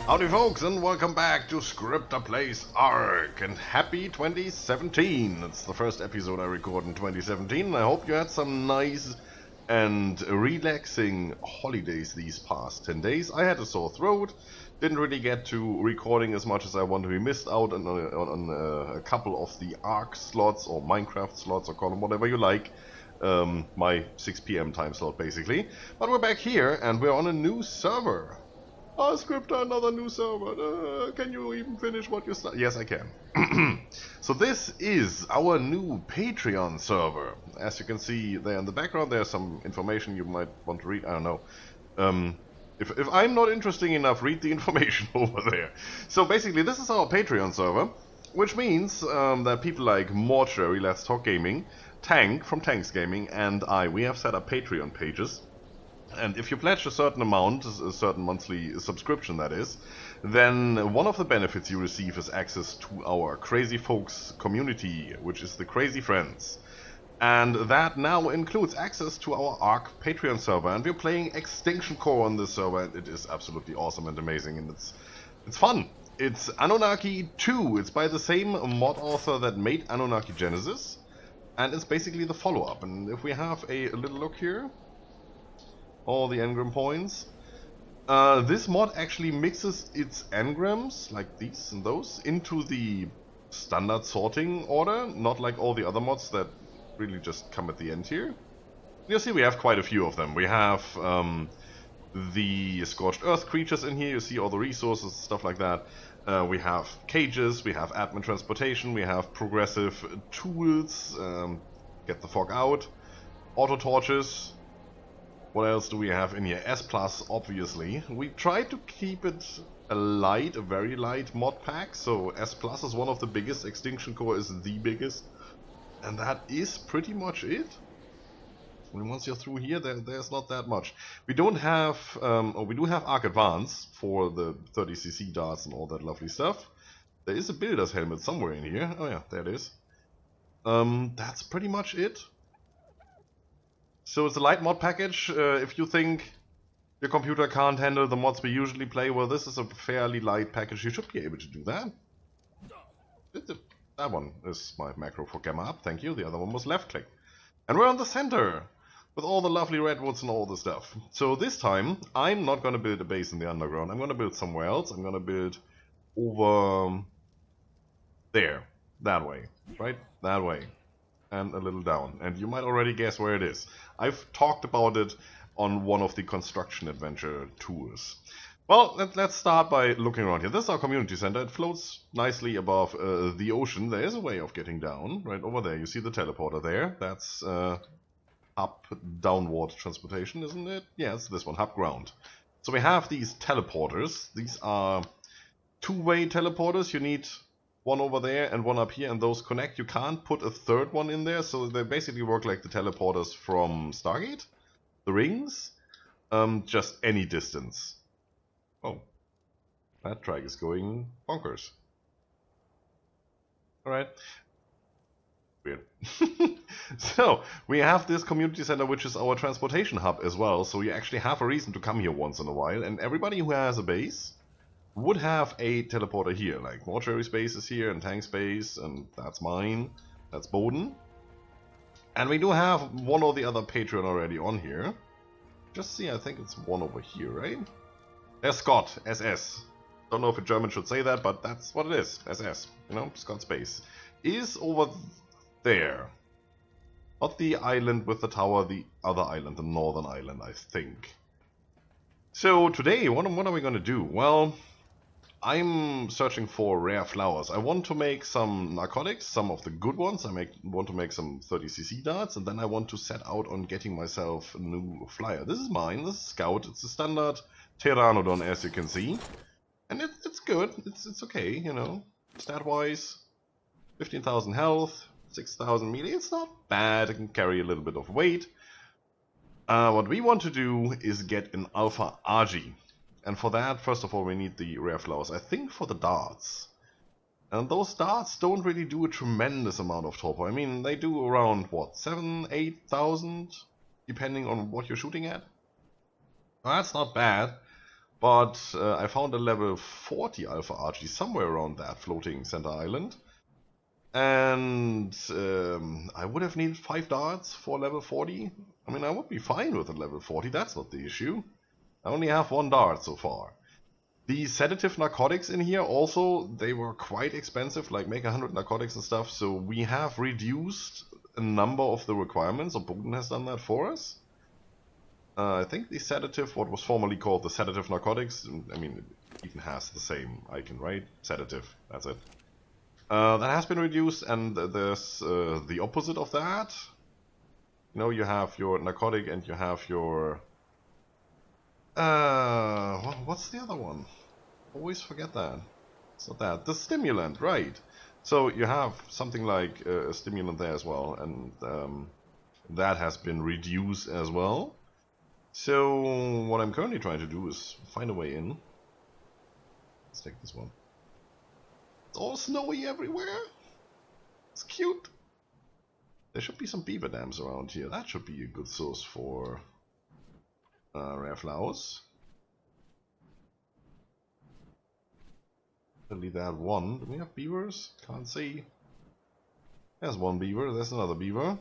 Howdy folks, and welcome back to Scryptar Plays Ark, and happy 2017! It's the first episode I recorded in 2017, and I hope you had some nice and relaxing holidays these past 10 days. I had a sore throat, didn't really get to recording as much as I wanted. We missed out on a couple of the Ark slots, or Minecraft slots, or call them whatever you like. My 6 PM time slot basically. But we're back here, and we're on a new server. Oh, Scryptar, another new server. Can you even finish what you started? Yes, I can. So this is our new Patreon server. As you can see there in the background, there's some information you might want to read. I don't know. If I'm not interesting enough, read the information over there. So basically, this is our Patreon server, which means that people like Mortuary, Let's Talk Gaming, Tank from Tanks Gaming, and we have set up Patreon pages. And if you pledge a certain amount, a certain monthly subscription that is, then one of the benefits you receive is access to our Crazy Folks community, which is the Crazy Friends. And that now includes access to our Ark Patreon server, and we're playing Extinction Core on this server, and it is absolutely awesome and amazing, and it's fun. It's Anunnaki 2, it's by the same mod author that made Anunnaki Genesis, and it's basically the follow-up. And if we have a little look here, all the engram points. This mod actually mixes its engrams, like these and those, into the standard sorting order, not like all the other mods that really just come at the end here. You'll see we have quite a few of them. We have the Scorched Earth creatures in here, you see all the resources, stuff like that. We have cages, we have admin transportation, we have progressive tools, get the fog out, auto torches. What else do we have in here? S+, obviously. We tried to keep it a very light mod pack, so S+ is one of the biggest, Extinction Core is the biggest, and that is pretty much it. I mean, once you're through here, there's not that much. We don't have, we do have Ark Advance for the 30cc darts and all that lovely stuff. There is a builder's helmet somewhere in here. Oh yeah, there it is. That's pretty much it. So it's a light mod package. If you think your computer can't handle the mods we usually play, well, this is a fairly light package. You should be able to do that. That one is my macro for gamma up, thank you. The other one was left click. And we're on the center with all the lovely redwoods and all the stuff. So this time, I'm not going to build a base in the underground. I'm going to build somewhere else. I'm going to build over there, that way, right? That way. And a little down, and you might already guess where it is. I've talked about it on one of the construction adventure tours. Well, let's start by looking around here. This is our community center. It floats nicely above the ocean. There is a way of getting down, right over there. You see the teleporter there. That's up downward transportation, isn't it? Yeah, it's this one, hub ground. So we have these teleporters. These are two-way teleporters. You need one over there and one up here, and those connect. You can't put a third one in there, so they basically work like the teleporters from Stargate, the rings, just any distance. Oh, that track is going bonkers. Alright. Weird. So, we have this community center, which is our transportation hub as well, so you actually have a reason to come here once in a while, and everybody who has a base would have a teleporter here, like Mortuary Space is here, and Tank Space, and that's mine, that's Bowden. And we do have one or the other Patreon already on here. Just see, I think it's one over here, right? There's Scott, SS. Don't know if a German should say that, but that's what it is, SS. You know, Scott Space. Is over there. Not the island with the tower, the other island, the northern island, I think. So today, what are we going to do? Well, I'm searching for rare flowers. I want to make some narcotics, some of the good ones. I want to make some 30cc darts, and then I want to set out on getting myself a new flyer. This is mine, this is Scout. It's a standard Pteranodon, as you can see. And it's good, it's okay, you know. Stat-wise, 15,000 health, 6,000 melee. It's not bad, it can carry a little bit of weight. What we want to do is get an Alpha Argy. And for that, first of all, we need the rare flowers. I think for the darts. And those darts don't really do a tremendous amount of torpor. I mean, they do around, what, 7,000, 8,000? Depending on what you're shooting at. Well, that's not bad. But I found a level 40 Alpha Archie somewhere around that floating center island. And I would have needed 5 darts for level 40. I mean, I would be fine with a level 40, that's not the issue. I only have 1 dart so far. The sedative narcotics in here also, they were quite expensive, like make 100 narcotics and stuff, so we have reduced a number of the requirements, or Bogdan has done that for us. I think the sedative, what was formerly called the sedative narcotics, I mean, it even has the same icon, right? Sedative, that's it. That has been reduced, and there's the opposite of that. You know, you have your narcotic and you have your... what's the other one? Always forget that. It's not that. The stimulant, right. So you have something like a stimulant there as well, and that has been reduced as well. So what I'm currently trying to do is find a way in. Let's take this one. It's all snowy everywhere. It's cute. There should be some beaver dams around here. That should be a good source for rare flowers. Only that one. Do we have beavers? Can't see. There's one beaver. There's another beaver.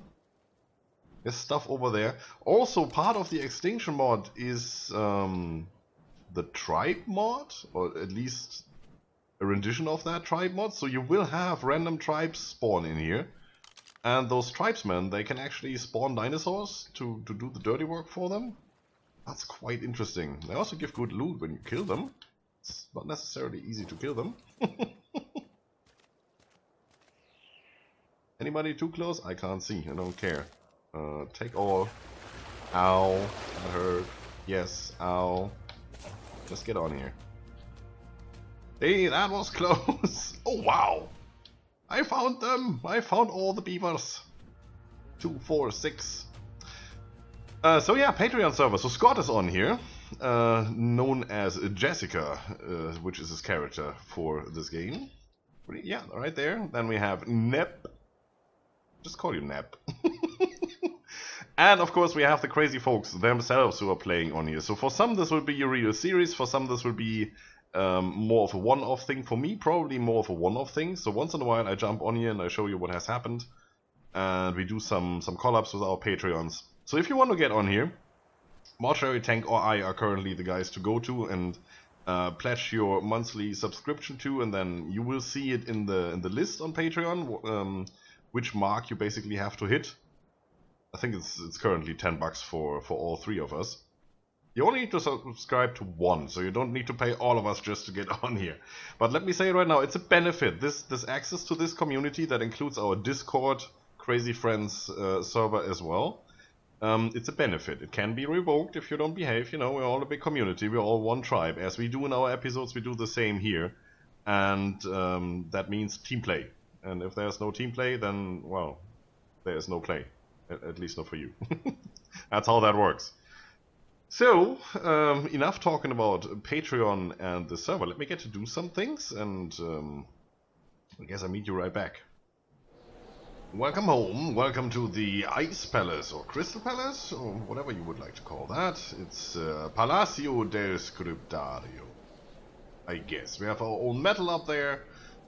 There's stuff over there. Also, part of the Extinction mod is the tribe mod, or at least a rendition of that tribe mod. So you will have random tribes spawn in here. And those tribesmen, they can actually spawn dinosaurs to do the dirty work for them. That's quite interesting. They also give good loot when you kill them. It's not necessarily easy to kill them. Anybody too close? I can't see. I don't care. Take all. Ow. That hurt. Yes. Ow. Just get on here. Hey, that was close. Oh, wow. I found them. I found all the beavers. 2, 4, 6. So yeah, Patreon server. So Scott is on here. Known as Jessica, which is his character for this game. Yeah, right there. Then we have Nep. Just call you Nep. And of course we have the crazy folks themselves who are playing on here. So for some this will be a real series, for some this will be more of a one-off thing. For me, probably more of a one-off thing. So once in a while I jump on here and I show you what has happened. And we do some collabs with our Patreons. So if you want to get on here, Mortuary Tank or I are currently the guys to go to and pledge your monthly subscription to, and then you will see it in the list on Patreon, which mark you basically have to hit. I think it's currently $10 for all 3 of us. You only need to subscribe to 1, so you don't need to pay all of us just to get on here. But let me say it right now, it's a benefit. This access to this community that includes our Discord, Crazy Friends server as well. It's a benefit. It can be revoked if you don't behave. You know, we're all a big community. We're all one tribe. As we do in our episodes, we do the same here. And that means team play. And if there's no team play, then, well, there's no play. At least not for you. That's how that works. So, enough talking about Patreon and the server. Let me get to do some things, and I guess I'll meet you right back. Welcome home. Welcome to the Ice Palace, or Crystal Palace, or whatever you would like to call that. It's Palacio del Scryptario, I guess. We have our own metal up there.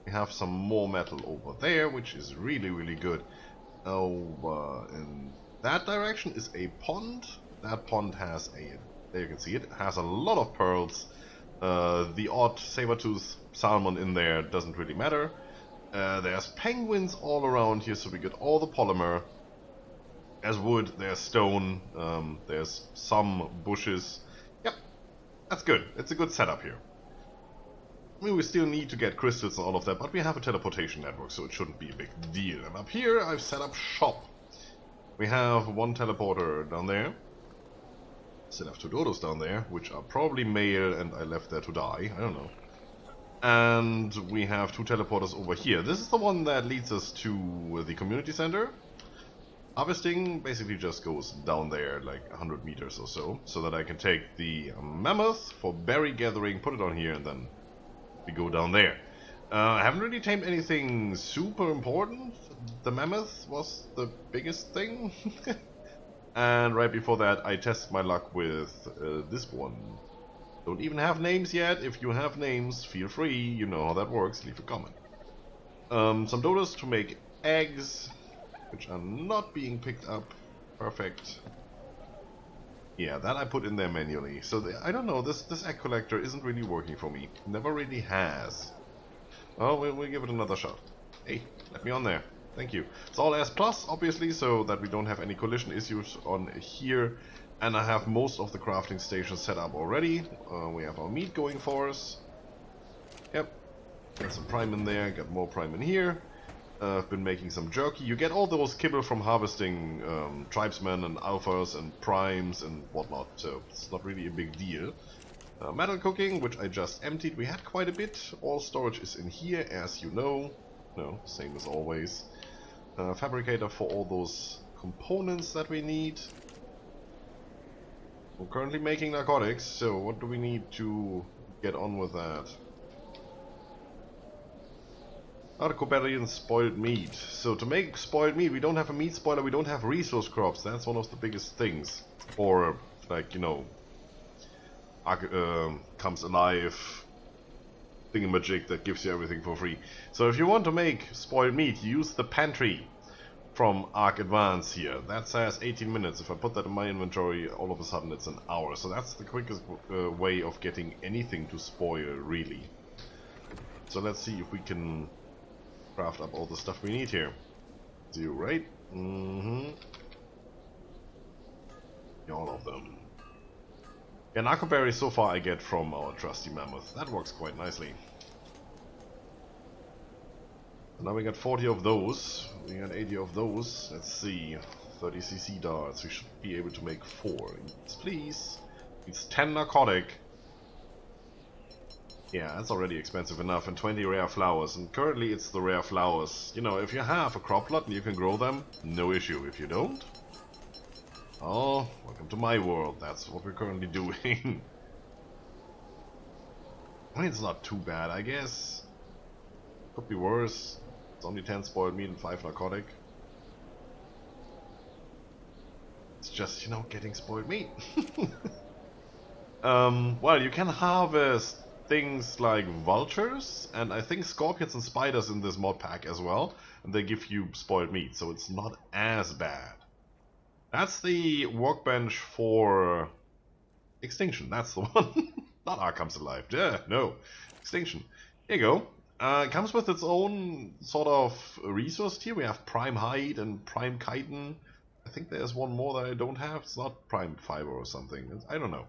We have some more metal over there, which is really, really good. Over in that direction is a pond. That pond has there you can see it, has a lot of pearls. The odd saber-tooth salmon in there doesn't really matter. There's penguins all around here, so we get all the polymer. There's wood, there's stone, there's some bushes. Yep, that's good. It's a good setup here. I mean, we still need to get crystals and all of that, but we have a teleportation network, so it shouldn't be a big deal. And up here, I've set up shop. We have 1 teleporter down there. Still have 2 dodos down there, which are probably male, and I left there to die. I don't know. And we have 2 teleporters over here. This is the one that leads us to the community center. Harvesting basically just goes down there like 100 meters or so that I can take the mammoth for berry gathering, put it on here, and then we go down there. I haven't really tamed anything super important. The mammoth was the biggest thing. And right before that I tested my luck with this one. Don't even have names yet. If you have names, feel free. You know how that works. Leave a comment. Some dodos to make eggs, which are not being picked up. Perfect. Yeah, that I put in there manually. So I don't know, this egg collector isn't really working for me. Never really has. Oh, we'll give it another shot. Hey, let me on there. Thank you. It's all S+, obviously, so that we don't have any collision issues on here. And I have most of the crafting stations set up already. We have our meat going for us. Yep. Got some prime in there, got more prime in here. I've been making some jerky. You get all those kibble from harvesting tribesmen and alphas and primes and whatnot, so it's not really a big deal. Metal cooking, which I just emptied. We had quite a bit. All storage is in here, as you know. No, same as always. Fabricator for all those components that we need. We're currently making narcotics, so what do we need to get on with that? Arcobellion spoiled meat. So to make spoiled meat, we don't have a meat spoiler, we don't have resource crops. That's one of the biggest things. Or, like, you know, comes alive thingamajig that gives you everything for free. So if you want to make spoiled meat, use the pantry from Ark Advance here. That says 18 minutes. If I put that in my inventory, all of a sudden it's an hour. So that's the quickest way of getting anything to spoil, really. So let's see if we can craft up all the stuff we need here. 0, right? Mm-hmm. All of them. Yeah, narcoberries so far I get from our trusty mammoth. That works quite nicely. So now we got 40 of those. We got 80 of those. Let's see. 30cc darts. We should be able to make 4. Yes, please. It's 10 narcotic. Yeah, that's already expensive enough, and 20 rare flowers, and currently it's the rare flowers. You know, if you have a crop plot and you can grow them, no issue. If you don't, oh, welcome to my world. That's what we're currently doing. I mean, it's not too bad, I guess. Could be worse. It's only 10 spoiled meat and 5 narcotic. It's just, you know, getting spoiled meat. Well, you can harvest things like vultures, and I think scorpions and spiders in this mod pack as well, and they give you spoiled meat, so it's not as bad. That's the workbench for Extinction, that's the one. Not Ark Comes Alive, no. Extinction. Here you go. It comes with its own sort of resource tier. We have prime hide and prime chitin. I think there's one more that I don't have. It's not prime fiber or something. I don't know.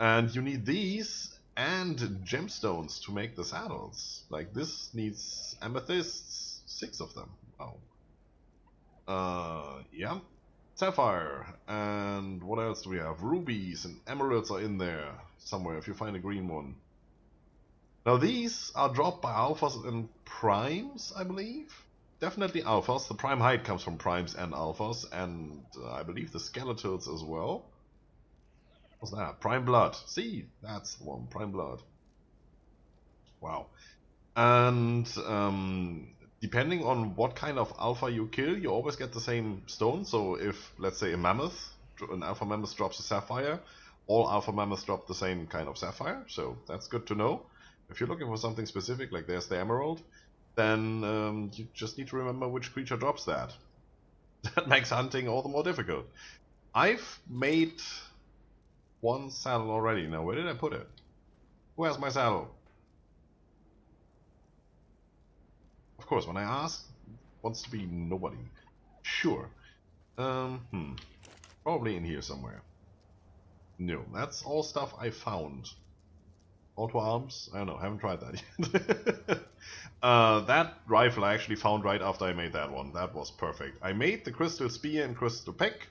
And you need these and gemstones to make the saddles. Like this needs amethysts, 6 of them. Wow. Yeah. Sapphire. And what else do we have? Rubies and emeralds are in there somewhere if you find a green one. Now these are dropped by alphas and primes, I believe. Definitely alphas. The prime hide comes from primes and alphas, and I believe the skeletals as well. What's that? Prime blood. See, that's the one. Prime blood. Wow. And depending on what kind of alpha you kill, you always get the same stone. So if, let's say, an alpha mammoth drops a sapphire, all alpha mammoths drop the same kind of sapphire. So that's good to know. If you're looking for something specific, like there's the emerald, then you just need to remember which creature drops that. That makes hunting all the more difficult. I've made one saddle already. Now, where did I put it? Who has my saddle? Of course, when I ask, wants to be nobody. Sure. Probably in here somewhere. No, that's all stuff I found. Auto arms? I don't know, haven't tried that yet. That rifle I actually found right after I made that one. That was perfect. I made the crystal spear and crystal pick.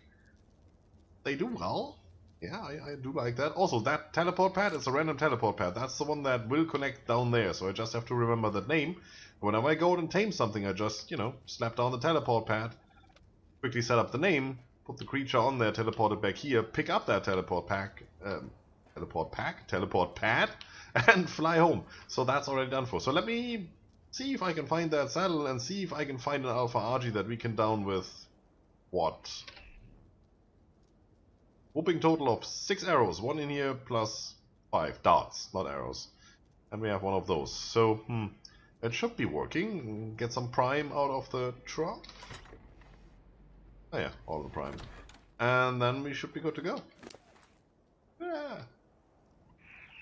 They do well. Yeah, I do like that. Also, that teleport pad is a random teleport pad. That's the one that will connect down there, so I just have to remember that name. Whenever I go and tame something, I just, you know, slap down the teleport pad, quickly set up the name, put the creature on there, teleport it back here, pick up that teleport pad, and fly home. So that's already done for. So let me see if I can find that saddle and see if I can find an Alpha Argy that we can down with, what? Whooping total of 6 arrows, 1 in here plus 5 dots, not arrows. And we have one of those. So, it should be working. Get some prime out of the trough. Oh yeah, all the prime. And then we should be good to go. Yeah.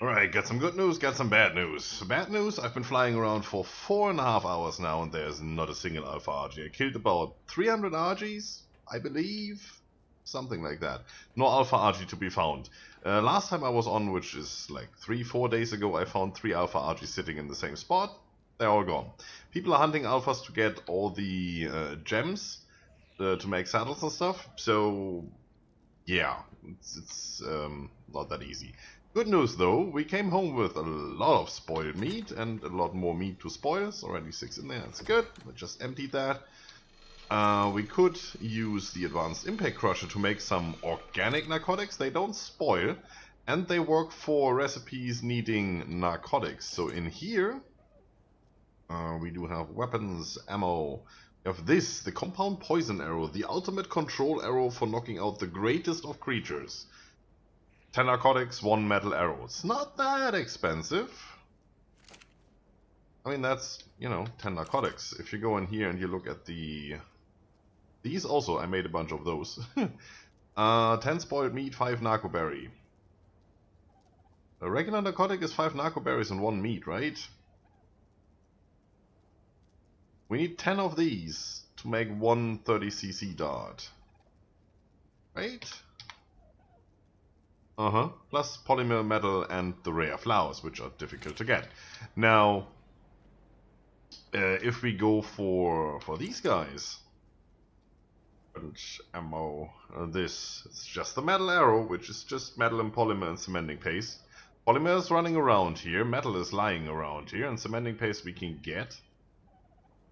Alright, get some good news, get some bad news. Bad news, I've been flying around for 4.5 hours now and there's not a single Alpha Argy. I killed about 300 Argies, I believe. Something like that. No Alpha Argy to be found. Last time I was on, which is like 3-4 days ago, I found 3 Alpha Argies sitting in the same spot. They're all gone. People are hunting Alphas to get all the gems to make saddles and stuff. So, yeah, it's not that easy. Good news though, we came home with a lot of spoiled meat and a lot more meat to spoil. There's already 6 in there, that's good. I just emptied that. We could use the Advanced Impact Crusher to make some organic narcotics. They don't spoil and they work for recipes needing narcotics. So in here we do have weapons, ammo. We have this, the Compound Poison Arrow, the ultimate control arrow for knocking out the greatest of creatures. 10 narcotics, 1 metal arrow. It's not that expensive. I mean, that's, 10 narcotics. If you go in here and you look at the... These also, I made a bunch of those. 10 spoiled meat, 5 narcoberry. A regular narcotic is 5 narcoberries and 1 meat, right? We need 10 of these to make 1 30cc dart. Right? Plus polymer metal and the rare flowers, which are difficult to get. Now, if we go for these guys, and ammo, this, it's just the metal arrow, which is just metal and polymer and cementing paste. Polymer is running around here, metal is lying around here, and cementing paste we can get.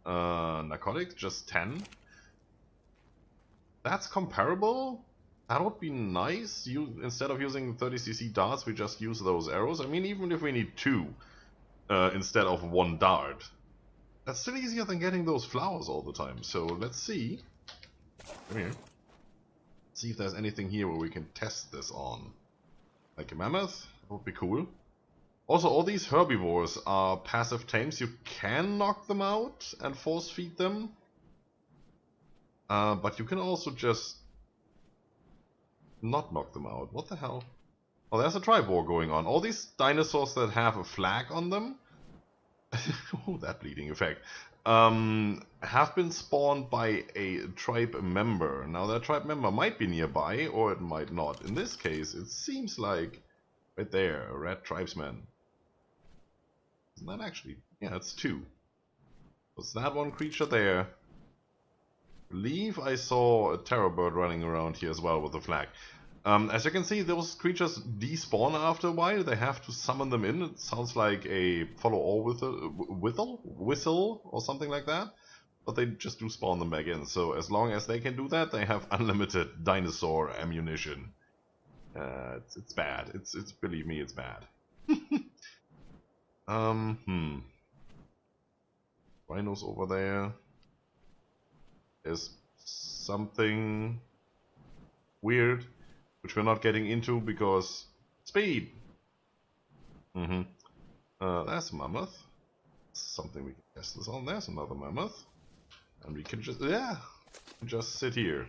Narcotics, just 10. That's comparable. That would be nice. Instead of using 30cc darts, we just use those arrows. I mean, even if we need 2 instead of 1 dart, that's still easier than getting those flowers all the time. So let's see. Come here. See if there's anything here where we can test this on. Like a mammoth? That would be cool. Also, all these herbivores are passive tames. You can knock them out and force feed them. But you can also just not knock them out. What the hell? Oh, there's a tribe war going on. All these dinosaurs that have a flag on them, oh, that bleeding effect, have been spawned by a tribe member. Now that tribe member might be nearby, or it might not. In this case, it seems like right there, a red tribesman. Isn't that actually? Yeah, it's 2. Was that one creature there? I believe I saw a terror bird running around here as well with a flag. As you can see, those creatures despawn after a while. They have to summon them in. It sounds like a follow-all whistle or something like that. But they just do spawn them back in. So as long as they can do that, they have unlimited dinosaur ammunition. It's bad. It's believe me, it's bad. Rhinos over there. There's something weird, which we're not getting into because speed. That's a mammoth. Something we can test this on. There's another mammoth, and we can just sit here.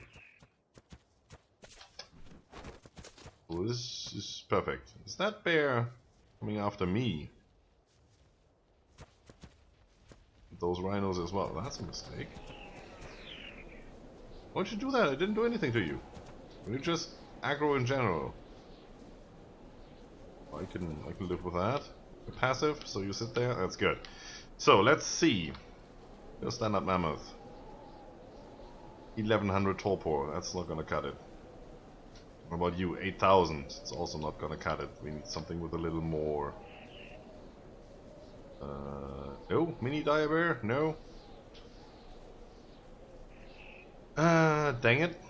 Oh, this is perfect. Is that bear coming after me? Those rhinos as well. That's a mistake. Why don't you do that? I didn't do anything to you. You just aggro in general. I can live with that. You're passive, so you sit there. That's good. So let's see. Your stand-up mammoth. 1100 torpor. That's not gonna cut it. What about you? 8000. It's also not gonna cut it. We need something with a little more. No, mini diabear. No. Dang it.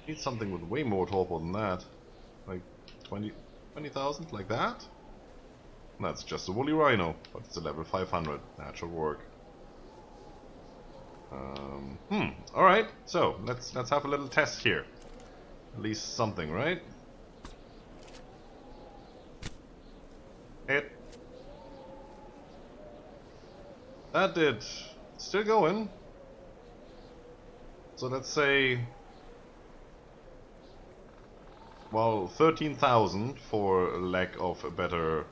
Need something with way more torpor than that. Like 20,000, like that? That's just a woolly rhino, but it's a level 500. That should work. Alright, so let's have a little test here. At least something, right? Hit. That did. Still going. So let's say, well, 13,000 for lack of a better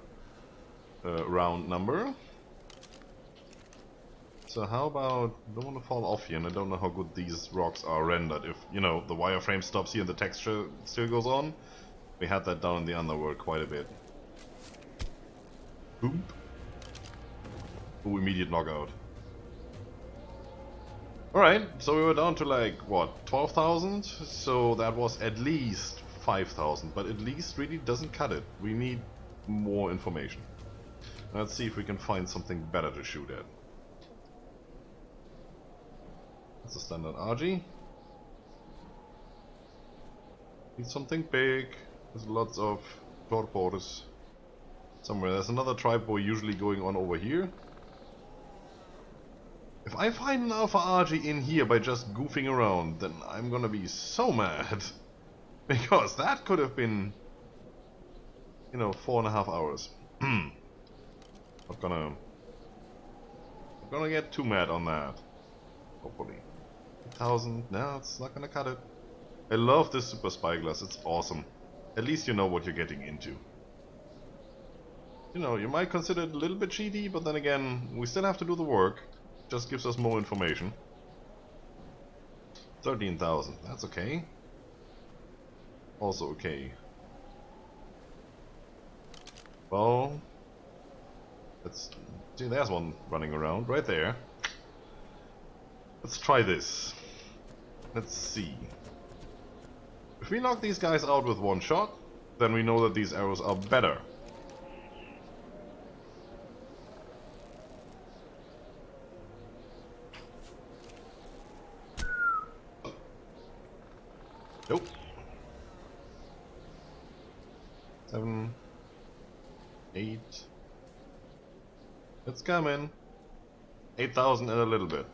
round number. So how about, don't want to fall off here, and I don't know how good these rocks are rendered. If, you know, the wireframe stops here and the texture still goes on. We had that down in the underworld quite a bit. Boop. Ooh, immediate knockout. Alright, so we were down to like, what, 12,000? So that was at least 5,000, but at least really doesn't cut it. We need more information. Let's see if we can find something better to shoot at. That's a standard RG. Need something big. There's lots of torpedoes somewhere. There's another tribe usually going on over here. If I find an Alpha RG in here by just goofing around, then I'm gonna be so mad. Because that could have been, you know, 4.5 hours. Not gonna get too mad on that. Hopefully. 1,000, no, it's not gonna cut it. I love this super spyglass, it's awesome. At least you know what you're getting into. You know, you might consider it a little bit cheaty, but then again, we still have to do the work. Just gives us more information. 13,000, that's okay. Also okay. Well, let's see, there's one running around right there. Let's try this. Let's see. If we knock these guys out with one shot, then we know that these arrows are better. Nope. 7, 8. It's coming. 8,000 and a little bit.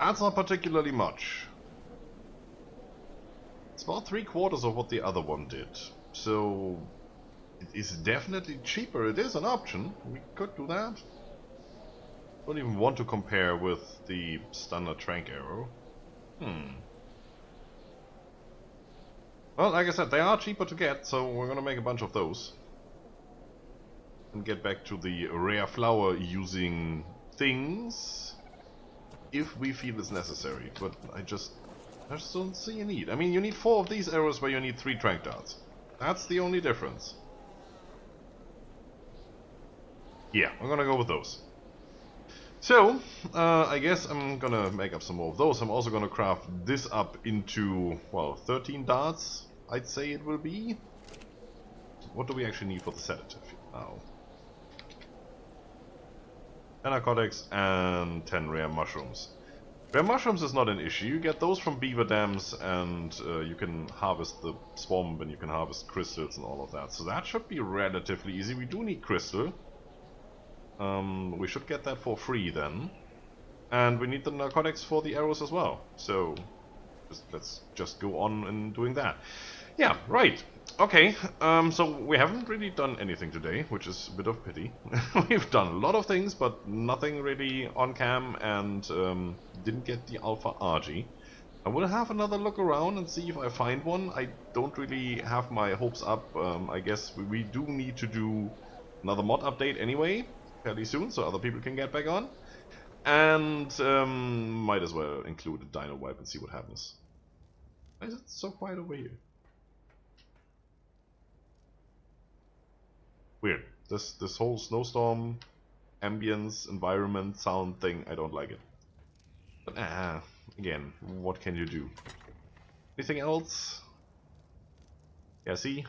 That's not particularly much. It's about 3/4 of what the other one did. So it is definitely cheaper. It is an option. We could do that. Don't even want to compare with the standard trank arrow. Well, like I said, they are cheaper to get, so we're gonna make a bunch of those. And get back to the rare flower using things if we feel it's necessary. But I just don't see a need. I mean, you need 4 of these arrows where you need 3 trank darts. That's the only difference. Yeah, I'm gonna go with those. So, I guess I'm gonna make up some more of those. I'm also gonna craft this up into, well, 13 darts, I'd say it will be. What do we actually need for the sedative now? 10 narcotics and 10 rare mushrooms. Rare mushrooms is not an issue. You get those from beaver dams, and you can harvest the swamp, and you can harvest crystals and all of that. So that should be relatively easy. We do need crystal. We should get that for free then. And we need the narcotics for the arrows as well. So let's just go on and doing that. Yeah, right. Okay, so we haven't really done anything today, which is a bit of pity. We've done a lot of things, but nothing really on cam, and didn't get the Alpha RG. I will have another look around and see if I find one. I don't really have my hopes up. I guess we do need to do another mod update anyway, fairly soon, so other people can get back on. And might as well include a dino wipe and see what happens. Why is it so quiet over here? Weird. This whole snowstorm, ambience, environment, sound thing, I don't like it. But again, what can you do? Anything else? Yeah, see?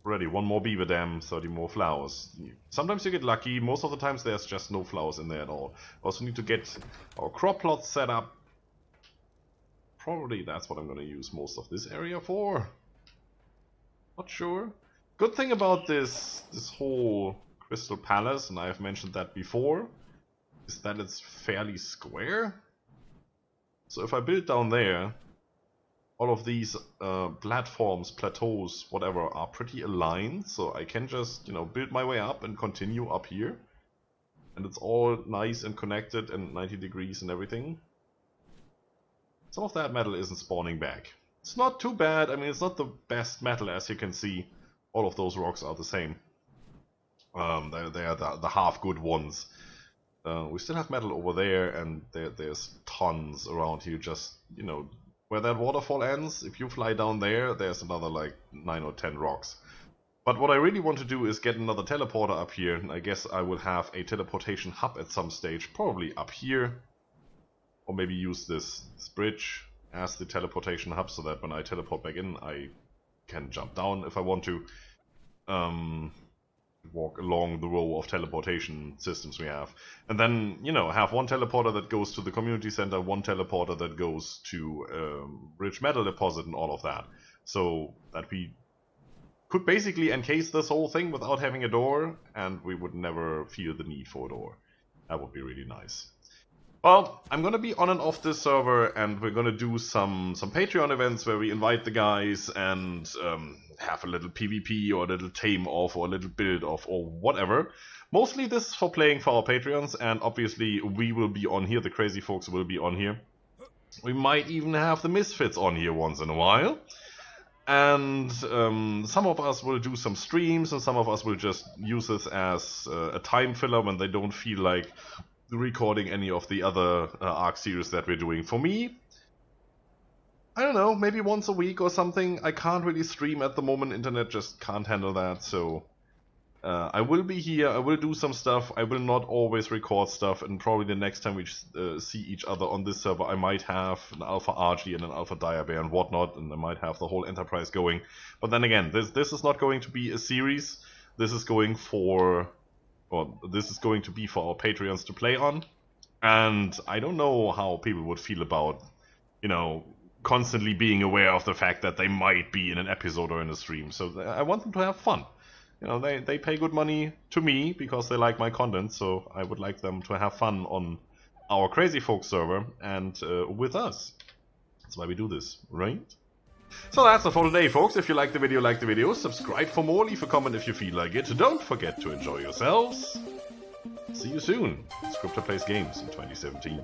Already, 1 more beaver dam, 30 more flowers. Sometimes you get lucky, most of the times there's just no flowers in there at all. Also need to get our crop plots set up. Probably that's what I'm gonna use most of this area for. Not sure. Good thing about this whole Crystal Palace, and I've mentioned that before, is that it's fairly square. So if I build down there, all of these platforms, plateaus, whatever, are pretty aligned, so I can just, you know, build my way up and continue up here. And it's all nice and connected and 90 degrees and everything. Some of that metal isn't spawning back. It's not too bad. I mean, it's not the best metal, as you can see. All of those rocks are the same. They are the half-good ones. We still have metal over there, and there's tons around here. Just, you know, where that waterfall ends, if you fly down there, there's another like 9 or 10 rocks. But what I really want to do is get another teleporter up here, and I guess I will have a teleportation hub at some stage, probably up here. Or maybe use this bridge as the teleportation hub, so that when I teleport back in, I can jump down if I want to. Walk along the row of teleportation systems we have. And then, you know, have one teleporter that goes to the community center, one teleporter that goes to rich metal deposit and all of that. So that we could basically encase this whole thing without having a door, and we would never feel the need for a door. That would be really nice. Well, I'm gonna be on and off this server, and we're gonna do some Patreon events where we invite the guys and have a little PvP or a little tame off or a little build off or whatever. Mostly this is for playing for our Patreons, and obviously we will be on here, the crazy folks will be on here. We might even have the Misfits on here once in a while. And some of us will do some streams, and some of us will just use this as a time filler when they don't feel like recording any of the other Ark series that we're doing. For me, I don't know, maybe once a week or something. I can't really stream at the moment, internet just can't handle that, so I will be here, I will do some stuff, I will not always record stuff, and probably the next time we see each other on this server I might have an Alpha Archie and an Alpha Direbear and whatnot, and I might have the whole Enterprise going. But then again, this is not going to be a series, this is going for... Well, this is going to be for our Patreons to play on, and I don't know how people would feel about, you know, constantly being aware of the fact that they might be in an episode or in a stream. So I want them to have fun. You know, they pay good money to me because they like my content, so I would like them to have fun on our Crazy Folk server and with us. That's why we do this, right? So that's it for today, folks. If you like the video, subscribe for more, leave a comment if you feel like it. Don't forget to enjoy yourselves. See you soon. Scryptar plays games in 2017.